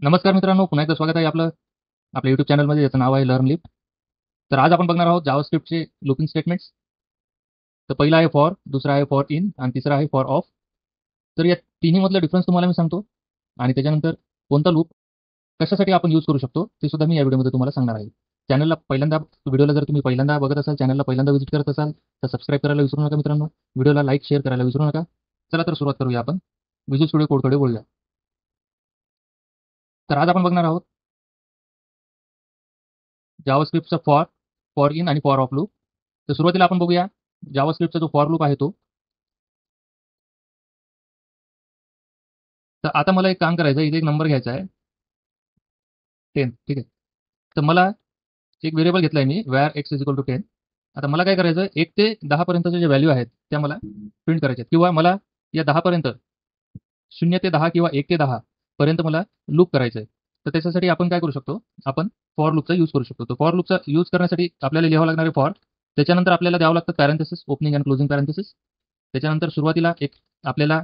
नमस्कार मित्रांनो, पुन्हा एकदा स्वागत आहे आपलं आपल्या यूट्यूब चॅनलमध्ये, ज्याचं नाव आहे लर्न लिफ्ट. तर आज आपण बघणार आहोत जावास्क्रिप्टचे लूपिंग स्टेटमेंट्स. तर पहिला आहे फॉर, दुसरा आहे फॉर इन आणि तिसरा आहे फॉर ऑफ. तर या तिन्हीमधला डिफरन्स तुम्हाला मी सांगतो आणि त्याच्यानंतर कोणता लूप कशासाठी आपण यूज करू शकतो ते सुद्धा मी या व्हिडिओमध्ये तुम्हाला सांगणार आहे. चॅनलला पहिल्यांदा व्हिडिओला जर तुम्ही पहिल्यांदा बघत असाल, चॅनलला पहिल्यांदा व्हिजिट करत असाल, तर सबस्क्राईब करायला विसरू नका मित्रांनो. व्हिडिओला लाईक शेअर करायला विसरू नका. चला तर सुरुवात करूया आपण. विज्युअल स्टुडिओ कोडकडे बोलूया. तर आज आपण बघणार आहोत जावास्क्रिप्टचा फॉर, फॉर इन आणि फॉर ऑफ लूप. तर सुरुवातीला आपण बघूया जावास्क्रिप्टचा जो फॉर लूप आहे तो. तर आता मला एक काम करायचं आहे, इथे एक नंबर घ्यायचा आहे 10. ठीक आहे. तर मला एक व्हेरिएबल घेतला आहे मी, var X is equal to 10. आता मला काय करायचं आहे, 1 ते 10 पर्यंतच्या ज्या व्हॅल्यू आहेत त्या मला प्रिंट करायच्या आहेत, किंवा मला या 10 पर्यंत 0 ते 10 किंवा 1 ते 10 पर्यंत मला लूप करायचं आहे. तर त्याच्यासाठी आपण काय करू शकतो, आपण फॉर लूपचा यूज करू शकतो. तर फॉर लूपचा यूज करण्यासाठी आपल्याला लिहावं लागणार आहे फॉर. त्याच्यानंतर आपल्याला द्यावं लागतं parenthesis, opening and closing parenthesis. त्याच्यानंतर सुरुवातीला आपल्याला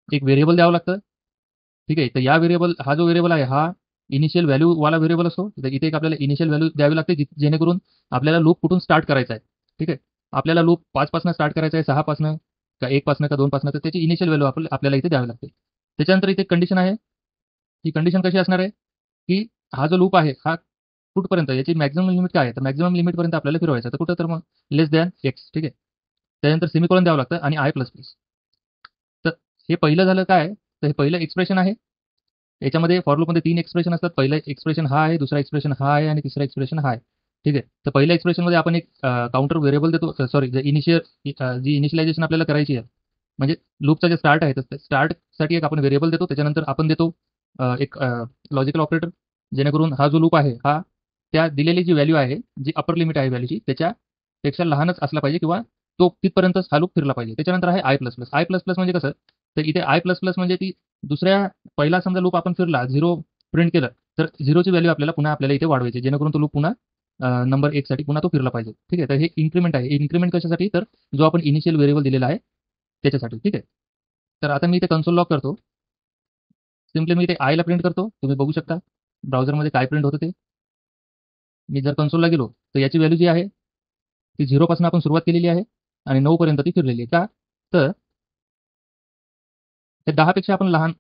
एक व्हेरिएबल द्यावं लागतं. ठीक आहे. तर या व्हेरिएबल, हा जो व्हेरिएबल आहे हा इनिशियल व्हॅल्यू वाला व्हेरिएबल असतो. तर इथे एक आपल्याला इनिशियल व्हॅल्यू द्यावी लागते, जेणेकरून आपल्याला लूप कुठून स्टार्ट करायचा आहे. ठीक आहे. आपल्याला लूप 5 पासून स्टार्ट करायचा आहे, 6 पासून का 1 पासून का 2 पासून, तर त्याची इनिशियल व्हॅल्यू आपल्याला इथे द्यावी लागते. त्याच्यानंतर इथे कंडिशन आहे. ही कंडिशन कशी असणार आहे, की हा जो लूप आहे हा कुठपर्यंत, याची मॅक्झिमम लिमिट काय आहे, तर मॅक्झिमम लिमिटपर्यंत आपल्याला फिरवायचं. तर कुठं, तर मग लेस दॅन एक्स. ठीक आहे. त्यानंतर सेमिकोलॉन द्यावं लागतं आणि आय प्लस प्लस. तर हे पहिलं झालं काय, तर हे पहिलं एक्सप्रेशन आहे. याच्यामध्ये फॉर लूपमध्ये 3 एक्सप्रेशन असतात. पहिलं एक्सप्रेशन हा आहे, दुसरा एक्सप्रेशन हा आहे आणि तिसरा एक्सप्रेशन हा आहे. ठीक आहे. तर पहिल्या एक्सप्रेशनमध्ये आपण एक काउंटर व्हेरिएबल देतो, सॉरी जी इनिशियलायझेशन आपल्याला करायची आहे, म्हणजे लूपचा जे स्टार्ट आहे, तर स्टार्टसाठी एक आपण व्हेरिएबल देतो. त्याच्यानंतर आपण देतो एक लॉजिकल ऑपरेटर, जेणेकरून हा जो लूप आहे हा त्या दिलेली जी व्हॅल्यू आहे, जी अपर लिमिट आहे व्हॅल्यूची, त्याच्यापेक्षा लहानच असला पाहिजे, किंवा तो तिथपर्यंतच हा लूप फिरला पाहिजे. त्याच्यानंतर आहे I plus plus. I plus plus म्हणजे कसं, तर इथे आय प्लस प्लस म्हणजे ती दुसऱ्या, पहिला समजा लूप आपण फिरला, 0 प्रिंट केलं, तर 0ची व्हॅल्यू आपल्याला इथे वाढवायची, जेणेकरून तो लूप पुन्हा नंबर 1 साठी पुन्हा तो फिरला पाहिजे. ठीक आहे. तर हे इन्क्रिमेंट आहे. इन्क्रिमेंट कशासाठी, तर जो आपण इनिशियल व्हेरिएबल दिलेला आहे त्याच्यासाठी. ठीक आहे. तर आता मी इथे कन्सोल लॉग करतो. सिम्पली मी इथे आयला प्रिंट करतो. तुम्ही बघू शकता ब्राउझरमध्ये काय प्रिंट होतं ते. मी जर कन्सोलला गेलो, तर याची व्हॅल्यू जी आहे ती 0 पासून आपण सुरुवात केलेली आहे आणि 9 पर्यंत ती फिरलेली आहे. का, तर ते 10 पेक्षा आपण लहान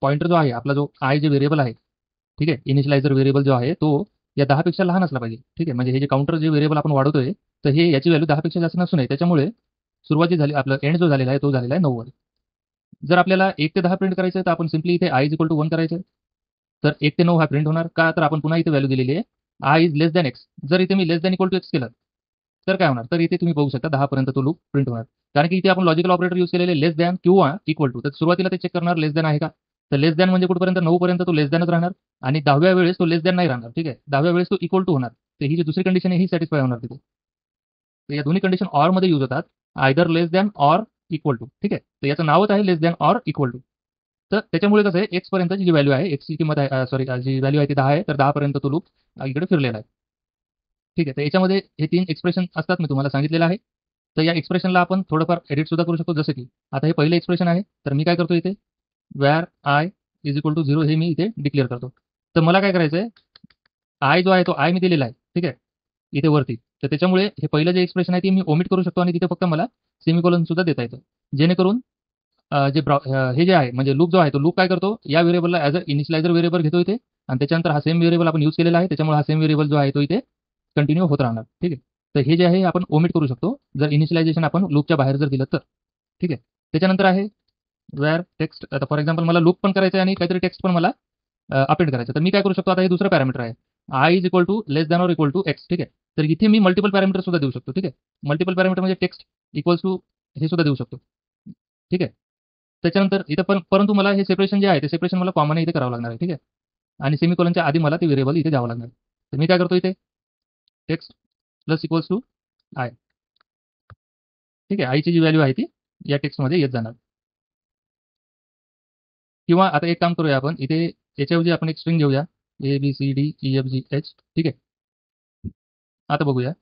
पॉइंटर जो आहे, आपला जो आय जे व्हेरिएबल आहे, ठीक आहे, इनिशियलायझर व्हेरिएबल जो आहे तो या 10 पेक्षा लहान असला पाहिजे. ठीक आहे. म्हणजे हे जे काउंटर जे व्हेरिएबल आपण वाढवतोय, तर हे याची व्हॅल्यू 10 पेक्षा जास्त नसू नये. त्याच्यामुळे सुरुवात जी झाली, आपलं एंड जो झालेला आहे तो झालेला आहे 9 वर. जर आपल्याला 1 ते 10 प्रिंट करायचं आहे, तर आपण सिम्पली इथे आय इज इक्वल टू 1 करायचं. तर 1 ते 9 हा प्रिंट होणार. का, तर आपण पुन्हा इथे व्हॅल्यू दिलेली आहे I is less than x. जर इथे मी लेस दॅन इक्वल टू एक्स केलं, तर काय होणार, तर इथे तुम्ही बघू शकता 10 पर्यंत तो लूप प्रिंट होणार. कारण की इथे आपण लॉजिकल ऑपरेटर यूज केलेले लेस दॅन किंवा इक्वल टू. तर सुरुवातीला ते चेक करणार लेस दॅन आहे का, तर लेस दॅन म्हणजे कुठपर्यंत, 9 पर्यंत तो लेस दॅनच राहणार. आणि 10व्या वेळेस तो लेस दॅन नाही राहणार. ठीक आहे. 10व्या वेळेस तो इक्वल टू होणार. तर ही जी दुसरी कंडिशन आहे ही सॅटिस्फाय होणार तिथे. तर या दोन्ही कंडिशन ऑर मध्ये यूज होतात, either less than or equal to. ठीक आहे. तर याचं नावच आहे less than or equal to. तर त्याच्यामुळे कसं आहे, एक्स पर्यंतची जी व्हॅल्यू आहे, एक्सची किंमत आहे, सॉरी, जी व्हॅल्यू आहे ती 10 आहे, तर 10 पर्यंत तो लूप इकडे फिरलेला आहे. ठीक आहे. तर याच्यामध्ये हे 3 एक्सप्रेशन असतात, मी तुम्हाला सांगितलेलं आहे. तर या एक्सप्रेशनला आपण थोडंफार एडिट सुद्धा करू शकतो. जसं की आता हे पहिलं एक्सप्रेशन आहे, तर मी काय करतो इथे, var I is equal to 0 हे मी इथे डिक्लेअर करतो. तर मला काय करायचं आहे, आय जो आहे तो आय मी दिलेला आहे. ठीक आहे, इथे वरती. तर त्याच्यामुळे हे पहिलं जे एक्सप्रेशन आहे ते मी ओमिट करू शकतो आणि तिथे फक्त मला सेमिकोलॉन सुद्धा देता येतं. जेणेकरून हे जे आहे, म्हणजे लूप जो आहे, तो लूप काय करतो, या व्हेरिएबलला ॲज अ इनिशियलायझर व्हेरिएबल घेतो इथे, आणि त्याच्यानंतर हा सेम व्हेरिएबल आपण यूज केलेला आहे, त्याच्यामुळे हा सेम व्हेरिएबल जो आहे तो इथे कंटिन्यू होत राहणार. ठीक आहे. तर हे जे आहे आपण ओमिट करू शकतो, जर इनिशियलायझेशन आपण लूपच्या बाहेर जर दिलं तर. ठीक आहे. त्याच्यानंतर आहे वेअर टेक्स्ट. आता फॉर एक्झाम्पल मला लूप पण करायचं आहे आणि काहीतरी टेक्स्ट पण मला अपेंड करायचं. तर मी काय करू शकतो, आता हे दुसरं पॅरामीटर आहे, I is equal to less than or equal to X. ठीक आहे. तर इथे मी मल्टिपल पॅरामीटर सुद्धा देऊ शकतो. ठीक आहे. मल्टिपल पॅरामीटर म्हणजे टेक्स्ट इक्वल्स टू हे सुद्धा देऊ शकतो. ठीक आहे. त्याच्यानंतर इथं पण, परंतु मला हे सेपरेशन जे आहे ते सेपरेशन मला कॉमन इथे करावं लागणार आहे. ठीक आहे. आणि सेमिकोलनच्या आधी मला ते व्हेरिएबल इथे द्यावं लागणार. तर मी काय करतो इथे, text plus equals to I. ठीक आहे. आयची जी व्हॅल्यू आहे ती या टेक्स्टमध्ये येत जाणार. किंवा आता एक काम करूया आपण इथे, याच्याऐवजी आपण एक स्ट्रिंग घेऊया, ABCDEFGH. ठीक आहे. आता बघूया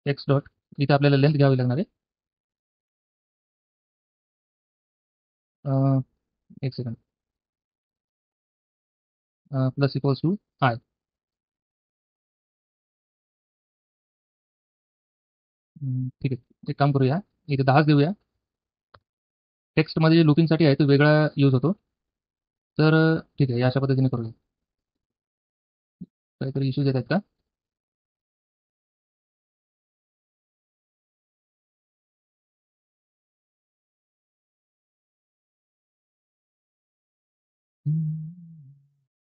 एक्स डॉट, इथे आपल्याला लेंथ घ्यावी लागणार आहे. एक second. Plus equals to I. ठीक आहे, एक काम करूया, इथे 10च देऊया. टेक्स्टमध्ये जे लुपिंगसाठी आहे तो वेगळा यूज होतो. तर ठीक आहे, या अशा पद्धतीने करूया. काहीतरी इश्यूज येत आहेत का?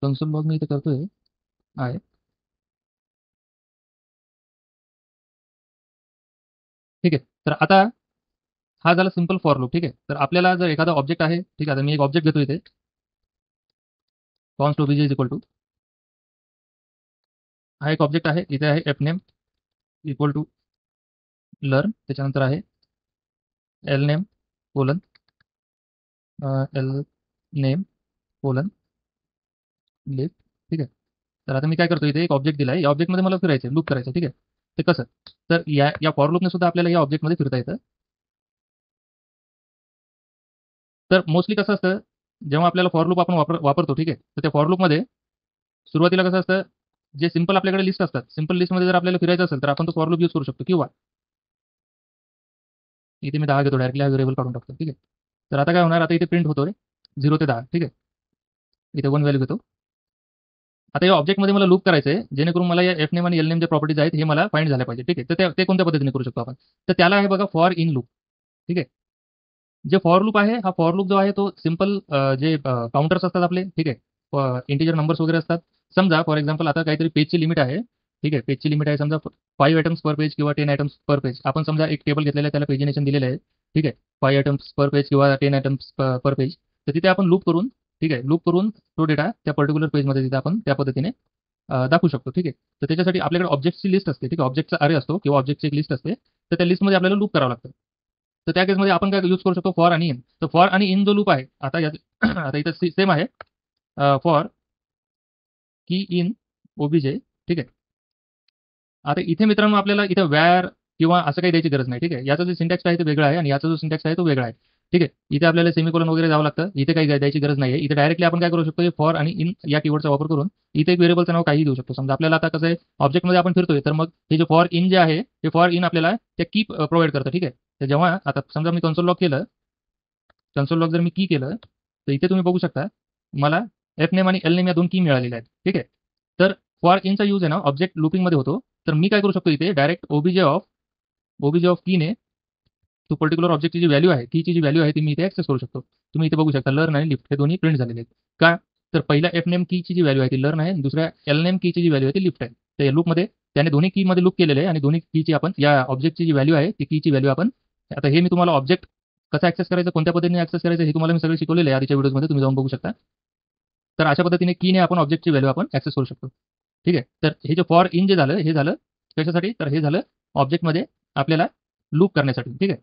कन्सोल लॉग मी इथे करतोय आहे. ठीक आहे, तर आता हा झाला सिंपल फॉर लूप. ठीक आहे, तर आपल्याला जर एखादा ऑब्जेक्ट आहे, ठीक आहे, आता मी एक ऑब्जेक्ट घेतो इथे, const OBJ is equal to, हा एक ऑब्जेक्ट आहे, इथे आहे F name equal to learn, त्याच्यानंतर आहे L name colon L name colon leaf. ठीक आहे, तर आता मी काय करतो, इथे एक ऑब्जेक्ट दिला आहे, या ऑब्जेक्टमध्ये मला फिरायचं, लूप करायचं. ठीक आहे, ते कसं, तर या फॉर लूपने सुद्धा आपल्याला या ऑब्जेक्टमध्ये फिरता येतं. तर मोस्टली कसं असतं, जेव्हा आपल्याला फॉर लूप आपण वापरतो, ठीक आहे, तर त्या फॉर लूपमध्ये सुरुवातीला कसं असतं, जे सिंपल आपल्याकडे लिस्ट असतात, सिंपल लिस्टमध्ये जर आपल्याला फिरायचं असेल तर आपण तो फॉर लूप यूज करू शकतो, किंवा इथे मी 10 घेतो, डायरेक्टली हा व्हेरिएबल काढून टाकतो. ठीक आहे, तर आता काय होणार, आता इथे प्रिंट होतोय 0 ते 10. ठीक आहे, इथे 1 व्हॅल्यू घेतो. आता या ऑब्जेक्टमध्ये मला लूप करायचं आहे, जेणेकरून मला या एफ नेम आणि एल नेम जे प्रॉपर्टीज आहेत हे मला फाइंड झाल्या पाहिजे. ठीक आहे, तर ते कोणत्या पद्धतीने करू शकतो आपण, तर त्याला आहे बघा फॉर इन लूप. ठीक आहे, जे फॉर लूप आहे, हा फॉर लूप जो आहे तो सिंपल जे काउंटर्स असतात आपले, ठीक आहे, इंटिजर नंबर्स वगैरे असतात. समजा फॉर एक्झाम्पल आता काहीतरी पेजची लिमिट आहे. ठीक आहे, पेजची लिमिट आहे समजा 5 आयटम्स पर पेज किंवा 10 आयटम्स पर पेज. आपण समजा एक टेबल घेतलेलं आहे, त्याला पेजिनेशन दिलेलं आहे. ठीक आहे, 5 आयटम्स पर पेज किंवा 10 आयटम्स पर पेज. तर तिथे आपण लूप करून, ठीक आहे, लूप करून तो डेटा त्या पर्टिक्युलर पेजमध्ये तिथे आपण त्या पद्धतीने दाखवू शकतो. ठीक आहे, तर त्याच्यासाठी आपल्याकडे ऑब्जेक्टची लिस्ट असते. ठीक आहे, ऑब्जेक्टचा अरे असतो किंवा ऑब्जेक्टची एक लिस्ट असते, तर त्या लिस्टमध्ये आपल्याला लूप करावं लागतं. तर त्या केसमध्ये आपण काय यूज करू शकतो, फॉर आणि इन. तर फॉर आणि इन जो लूप आहे, आता आता इथं सेम आहे, फॉर की इन ओबीजे. ठीक आहे, आता इथे मित्रांनो आपल्याला इथे वॅर किंवा असं काही द्यायची गरज नाही. ठीक आहे, याचा जो सिंटॅक्स आहे तो वेगळा आहे आणि याचा जो सिंटॅक्स आहे तो वेगळा आहे. ठीक आहे, इथे आपल्याला सेमिकोलॉन वगैरे जावं लागतं, इथे काही द्यायची गरज नाही आहे. इथे डायरेक्टली आपण काय करू शकतो, फॉर आणि इन या कीवर्डचा वापर करून इथे एक व्हेरिएबलचं नाव काही देऊ शकतो. समजा आपल्याला आता कसं आहे, ऑब्जेक्टमध्ये आपण फिरतोय, तर मग हे जे फॉर इन जे आहे, हे फॉर इन आपल्याला त्या की प्रोव्हाइड करतं. ठीक आहे, तर जेव्हा आता समजा मी कन्सोल लॉग केलं, कन्सोल लॉग जर मी की केलं, तर इथे तुम्ही बघू शकता मला एफ नेम आणि एल नेम या 2 की मिळालेल्या आहेत. ठीक आहे, तर फॉर इनचा यूज आहे ना ऑब्जेक्ट लुपिंगमध्ये होतो. तर मी काय करू शकतो, इथे डायरेक्ट ओबीजे ऑफ कीने तो पर्टिक्युलर ऑब्जेक्टची जी व्हॅल्यू आहे, कीची जी व्हॅल्यू आहे ती मी इथे ऍक्सेस करू शकतो. तुम्ही इथे बघू शकता लर्न आणि लिफ्ट हे दोन्ही प्रिंट झालेले आहेत. का, तर पहिल्या एफ नेम कीची जी व्हॅल्यू आहे ती लर्न आहे आणि दुसऱ्या एल नेम कीची जी व्हॅल्यू आहे ती लिफ्ट आहे. तर या लूपमध्ये त्याने दोन्ही कीमध्ये लूप केलेले आहे आणि दोन्ही कीची आपण या ऑब्जेक्टची जी व्हॅल्यू आहे ती कीची व्हॅल्यू आपण, आता हे मी तुम्हाला ऑब्जेक्ट कसं ऍक्सेस करायचं, कोणत्या पद्धतीने ऍक्सेस करायचं हे तुम्हाला मी सगळं शिकवलेलं आहे आधीच्या व्हिडिओमध्ये, तुम्ही जाऊन बघू शकता. तर अशा पद्धतीने कीने आपण ऑब्जेक्टची व्हॅल्यू आपण ऍक्सेस करू शकतो. ठीक आहे, तर हे जे फॉर इन जे झालं, हे झालं कशासाठी, तर हे झालं ऑब्जेक्टमध्ये आपल्याला लूप करण्यासाठी. ठीक आहे,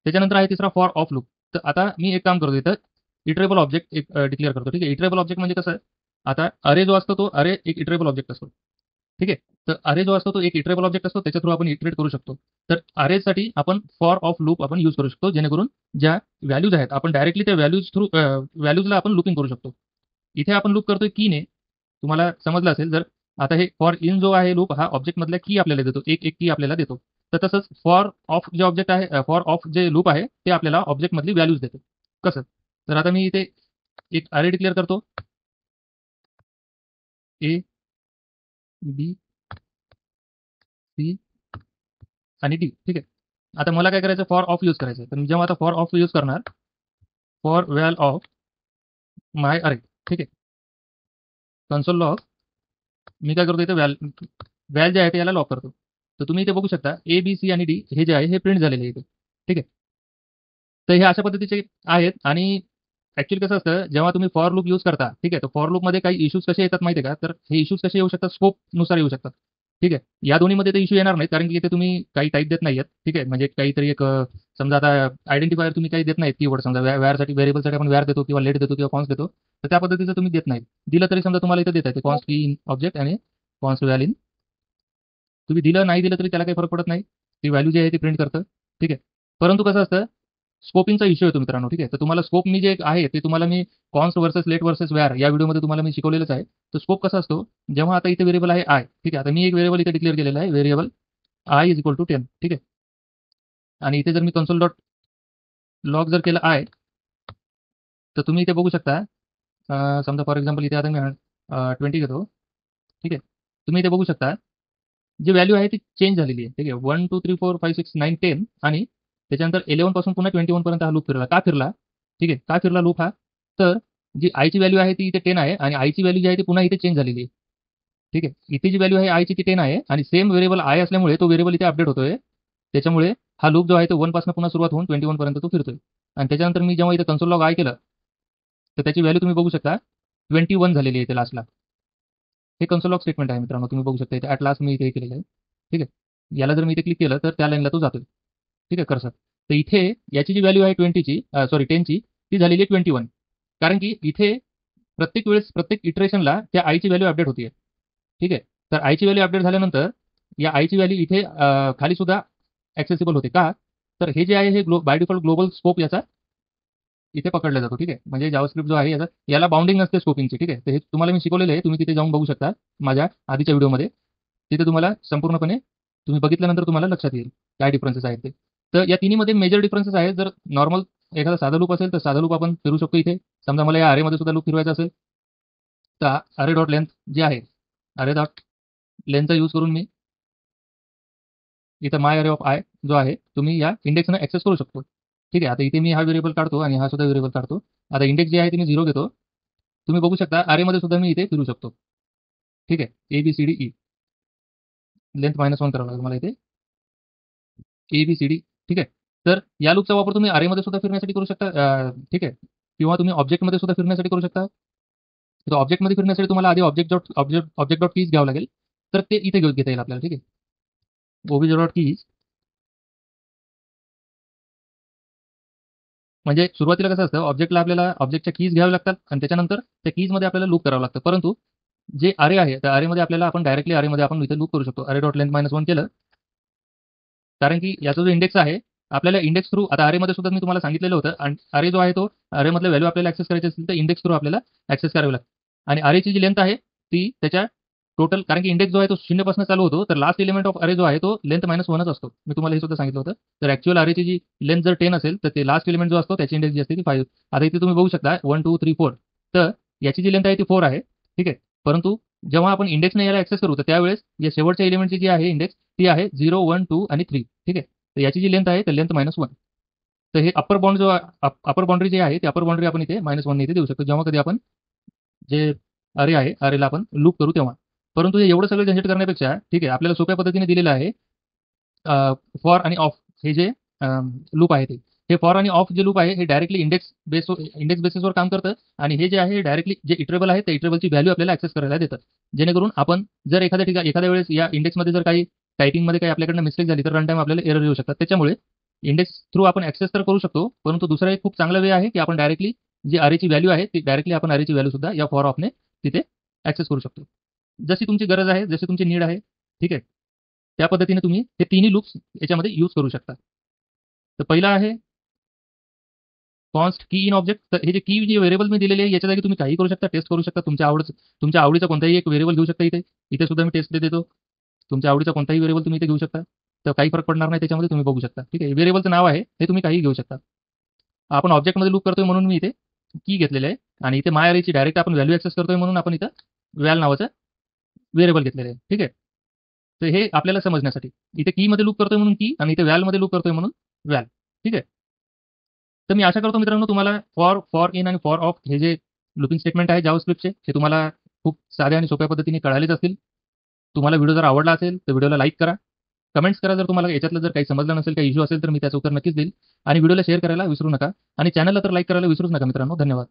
त्याच्यानंतर आहे तिसरा फॉर ऑफ लूप. तर आता मी एक काम करतो, इथं इटरेबल ऑब्जेक्ट एक डिक्लेअर करतो. ठीक आहे, इटरेबल ऑब्जेक्ट म्हणजे कसं, आता अरे जो असतो तो अरे एक इटरेबल ऑब्जेक्ट असतो. ठीक आहे, तर अरे जो असतो तो एक इटरेबल ऑब्जेक्ट असतो, त्याच्या थ्रू आपण इटरेट करू शकतो. तर अरेसाठी आपण फॉर ऑफ लूप आपण यूज करू शकतो, जेणेकरून ज्या व्हॅल्यूज आहेत आपण डायरेक्टली त्या व्हॅल्यूजला आपण लूपिंग करू शकतो. इथे आपण लूप करतोय कीने, तुम्हाला समजलं असेल जर, आता हे फॉर इन जो आहे लूप हा ऑब्जेक्ट मधल्या की आपल्याला देतो, एक एक की आपल्याला देतो. तर तसंच फॉर ऑफ जे ऑब्जेक्ट आहे, फॉर ऑफ जे लूप आहे ते आपल्याला ऑब्जेक्ट मधली व्हॅल्यूज देतो. कसं, तर आता मी इथे एक अरे डिक्लेअर करतो, ए बी सी आणि डी. ठीक आहे, आता मला काय करायचं, फॉर ऑफ यूज करायचं. तर मी जेव्हा आता फॉर ऑफ यूज करणार, फॉर व्हॅल ऑफ माय अरे. ठीक आहे, कन्सोल लॉग मी काय करतो, इथे व्हॅल जे आहे ते याला लॉक करतो. तर तुम्ही इथे बघू शकता ए बी सी आणि डी हे जे आहे हे प्रिंट झालेले आहे इथे. ठीक आहे, तर हे अशा पद्धतीचे आहेत. आणि ऍक्च्युली कसं असतं, जेव्हा तुम्ही फॉर लूप यूज करता, ठीक आहे, तर फॉर लूपमध्ये काही इश्यूज कसे येतात माहिती आहे का, तर हे इश्यूज कसे येऊ शकतात, स्कोपनुसार येऊ शकतात. ठीक आहे, या दोन्हीमध्ये ते इश्यू येणार नाहीत, कारण की इथे तुम्ही काही टाईप देत नाहीयेत. ठीक आहे, म्हणजे काहीतरी एक समजा आता आयडेंटिफायर तुम्ही काही देत नाहीत, कीवर्ड समजा व्हॅरसाठी व्हेरिएबलसाठी आपण व्हॅर देतो किंवा लेट देतो किंवा कॉन्स देतो, तर त्या पद्धतीचं तुम्ही देत नाहीत. दिलं तरी समजा तुम्हाला इथे देत आहे कॉन्स की इन ऑब्जेक्ट आणि कॉन्स व्हॅल इन. तुम्ही दिलं नाही दिलं तरी त्याला काही फरक पडत नाही, ती व्हॅल्यू जी आहे ती प्रिंट करतं. ठीक आहे, परंतु कसं असतं, स्कोपिंगचा इश्यू येतो मित्रांनो. ठीक आहे, तर तुम्हाला स्कोप मी जे आहे ते तुम्हाला मी const versus let versus var या व्हिडिओमध्ये तुम्हाला मी शिकवलेलंच आहे. तर स्कोप कसा असतो, जेव्हा आता इथे व्हेरिएबल आहे आय. ठीक आहे, आता मी एक व्हेरिएबल इथे डिक्लेअर केलेला आहे, variable I is equal to 10. ठीक आहे, आणि इथे जर मी कन्सोल डॉट लॉग जर केलं आय, तर तुम्ही इथे बघू शकता. समजा फॉर एक्झाम्पल इथे आता मी 20 घेतो. ठीक आहे, तुम्ही इथे बघू शकता जी व्हॅल्यू आहे ती चेंज झालेली आहे. ठीक आहे, 1 2 3 4 5 6 9 10 आणि त्याच्यानंतर 11 पासून पुन्हा 21 पर्यंत हा लूप फिरला. का फिरला? ठीक आहे, का फिरला लूप हा? तर जी आयची व्हॅल्यू आहे ती इथे 10 आहे आणि आयची व्हॅल्यू जी आहे ती पुन्हा इथे चेंज झालेली आहे. ठीक आहे, इथे जी व्हॅल्यू आहे आयची ती 10 आहे आणि सेम व्हेरिएबल आय असल्यामुळे तो व्हेरिएबल इथे अपडेट होतोय. त्याच्यामुळे हा लूप जो आहे तो 1 पासून पुन्हा सुरुवात होऊन 21 पर्यंत तो फिरतोय. आणि त्याच्यानंतर मी जेव्हा इथे कन्सोल लॉग आय केलं, तर त्याची व्हॅल्यू तुम्ही बघू शकता 21 झालेली आहे इथे लास्टला. हे कन्सोल लॉग स्टेटमेंट आहे मित्रांनो. तुम्ही बघू शकता इथे ॲट लास्ट मी इथे हे केलेलं आहे. ठीक आहे, याला जर मी इथे क्लिक केलं तर त्या लाईनला तो जातोय. ठीक आहे, कर्सर. तर इथे याची जी व्हॅल्यू आहे 20ची, सॉरी 10ची, ती झालेली आहे 21. कारण की इथे प्रत्येक वेळेस प्रत्येक इटरेशनला त्या आयची व्हॅल्यू अपडेट होतीये. ठीक आहे, तर आयची व्हॅल्यू अपडेट झाल्यानंतर या आयची व्हॅल्यू इथे खाली सुद्धा ॲक्सेसिबल होते. का? तर हे जे आहे हे बाय डिफॉल्ट ग्लोबल स्कोप याचा इथे पकडला जातो. ठीक आहे, म्हणजे जावास्क्रिप्ट जो आहे याला बाउंडिंग नसते स्कोपिंगची. ठीक आहे, तर हे तुम्हाला मी शिकवलेलं आहे. तुम्ही तिथे जाऊन बघू शकता माझ्या आधीच्या व्हिडिओमध्ये. तिथे तुम्हाला संपूर्णपणे तुम्ही बघितल्यानंतर तुम्हाला लक्षात येईल काय डिफरन्सेस आहेत ते. तर या तिन्हीमध्ये मेजर डिफरन्सेस आहेत. जर नॉर्मल एखादा साधा लूप असेल तर साधा लूप आपण फिरू शकतो इथे. समजा मला या अरेमध्ये सुद्धा लूप फिरवायचा असेल तर अरे डॉट लेंथ जे आहे, अरे डॉट लेंथचा यूज करून मी इथं माय अरे ऑफ आय जो आहे तुम्ही या इंडेक्सनं ॲक्सेस करू शकतो. ठीक आहे, आता इथे मी हा व्हेरिएबल काढतो आणि हा सुद्धा व्हेरिएबल काढतो. आता इंडेक्स जे आहे ते मी 0 घेतो. तुम्ही बघू शकता अरेमध्ये सुद्धा मी इथे फिरू शकतो. ठीक आहे, ABCDE लेंथ -1 करावं लागेल मला इथे ABCD. ठीक आहे, तर या लूपचा वापर तुम्ही अरेमध्ये सुद्धा फिरण्यासाठी करू शकता. ठीक आहे, किंवा तुम्ही ऑब्जेक्टमध्ये सुद्धा फिरण्यासाठी करू शकता. तर ऑब्जेक्टमध्ये फिरण्यासाठी तुम्हाला आधी ऑब्जेक्ट डॉट कीज घ्यावं लागेल. तर ते इथे घेता येईल आपल्याला. ठीक आहे, ओबीजे डॉट कीज म्हणजे सुरुवातीला कसं असतं, ऑब्जेक्टला आपल्याला ऑब्जेक्टच्या कीज घ्याव्या लागतात आणि त्याच्यानंतर त्या कीजमध्ये आपल्याला लूप करावं लागतं. परंतु जे अरे आहे त्या अरेमध्ये आपल्याला आपण डायरेक्टली अरेमध्ये आपण इथे लूप करू शकतो. अरे डॉट लेंथ -1 केलं, कारण की याचा जो इंडेक्स आहे आपल्याला इंडेक्स थ्रू आता अरेमध्ये सुद्धा मी तुम्हाला सांगितलेलं होतं. आणि अरे जो आहे तो अरेमधल्या व्हॅल्यू आपल्याला ॲक्सेस करायची असेल तर इंडेक्स थ्रू आपल्याला ॲक्सेस करावी लागते. आणि अरेची जी लेंथ आहे ती त्याच्या टोटल, कारण की इंडेक्स जो आहे तो 0 पासून चालू होतो, तर लास्ट एलिमेंट ऑफ अरे जो आहे तो लेंथ -1च असतो. मी तुम्हाला हे सुद्धा सांगितलं होतं. तर ॲक्चुअल अरेची जी लेंथ जर 10 असेल तर ते लास्ट एलिमेंट जो असतो त्याची इंडेक्स जी असते ती 5. आता इथे तुम्ही बघू शकता 1 2 3 4. तर याची जी लेंथ आहे ती 4 आहे. ठीक आहे, परंतु जेव्हा आपण इंडेक्सने याला ॲक्सेस करू तर त्यावेळेस या शेवटच्या एलिमेंटची जी आहे इंडेक्स ती आहे 0 1 2 आणि 3. ठीक आहे, तर याची जी लेंथ आहे तर लेंथ -1. तर हे अप्पर बाउंड जो अप्पर बाउंड्री जी आहे ती अप्पर बाउंड्री आपण इथे -1 इथे देऊ शकतो, जेव्हा कधी आपण जे अरे आहे अरेला आपण लूप करू तेव्हा. परंतु हे एवढं सगळं जनरेट करण्यापेक्षा ठीक आहे आपल्याला सोप्या पद्धतीने दिलेलं आहे फॉर आणि ऑफ हे जे लूप आहे ते. हे फॉर आणि ऑफ जे लूप आहे हे डायरेक्टली इंडेक्स बेसिसवर काम करतं आणि हे जे आहे डायरेक्टली जे इटरेबल आहे त्या इटरेबलची व्हॅल्यू आपल्याला ॲक्सेस करायला देतं. जेणेकरून आपण जर एखाद्या ठिकाणी एखाद्या वेळेस या इंडेक्समध्ये जर काही टायपिंगमध्ये काही आपल्याकडनं मिस्टेक झाली तर रन टाईम आपल्याला एरर येऊ शकतात. त्याच्यामुळे इंडेक्स थ्रू आपण ॲक्सेस तर करू शकतो, परंतु दुसरा एक खूप चांगला वे आहे की आपण डायरेक्टली जी अरेची व्हॅल्यू आहे ती डायरेक्टली आपण अरेची व्हॅल्यू सुद्धा या फॉर ऑफने तिथे ॲक्सेस करू शकतो. जशी तुमची गरज आहे, जशी तुमची नीड आहे. ठीक आहे, त्या पद्धतीने तुम्ही हे तिन्ही लूप्स याच्यामध्ये यूज करू शकता. तर पहिला आहे कॉन्स्ट की इन ऑब्जेक्ट. तर हे जे की जे व्हेरिएबल मी दिलेले आहे याच्या जागी तुम्ही काही करू शकता, टेस्ट करू शकता. तुमच्या आवडीचा कोणताही एक व्हेरिएबल घेऊ शकता इथे. इथे सुद्धा मी टेस्ट देतो. तुमच्या आवडीचा कोणताही व्हेरिएबल तुम्ही इथे घेऊ शकता. तर काही फरक पडणार नाही त्याच्यामध्ये, तुम्ही बघू शकता. ठीक आहे, व्हेरिएबलचं नाव आहे हे तुम्ही काहीही घेऊ शकता. आपण ऑब्जेक्टमध्ये लूप करतोय म्हणून मी इथे की घेतलेलं आहे आणि इथे माय अरेची डायरेक्ट आपण व्हॅल्यू ॲक्सेस करतोय म्हणून आपण इथं व्हॅल नावाचं व्हेरिएबल घेतलेलं आहे. ठीक आहे, तर हे आपल्याला समजण्यासाठी. इथे कीमध्ये लूप करतोय म्हणून की आणि इथे व्हॅलमध्ये लूप करतोय म्हणून व्हॅल. ठीक आहे, तर मी आशा करतो मित्रांनो तुम्हाला फॉर इन आणि फॉर ऑफ हे जे लूपिंग स्टेटमेंट आहे जावास्क्रिप्टचे हे तुम्हाला खूप साध्या आणि सोप्या पद्धतीने कळालेच असतील. तुम्हाला व्हिडिओ जर आवडला असेल तर व्हिडिओला लाईक करा, कमेंट्स करा. जर तुम्हाला याच्यातलं जर काही समजलं नसेल, काही इश्यू असेल तर मी त्याचं उत्तर नक्कीच देईल. आणि व्हिडिओला शेअर करायला विसरू नका आणि चॅनलला तर लाईक करायला विसरूच नका मित्रांनो. धन्यवाद.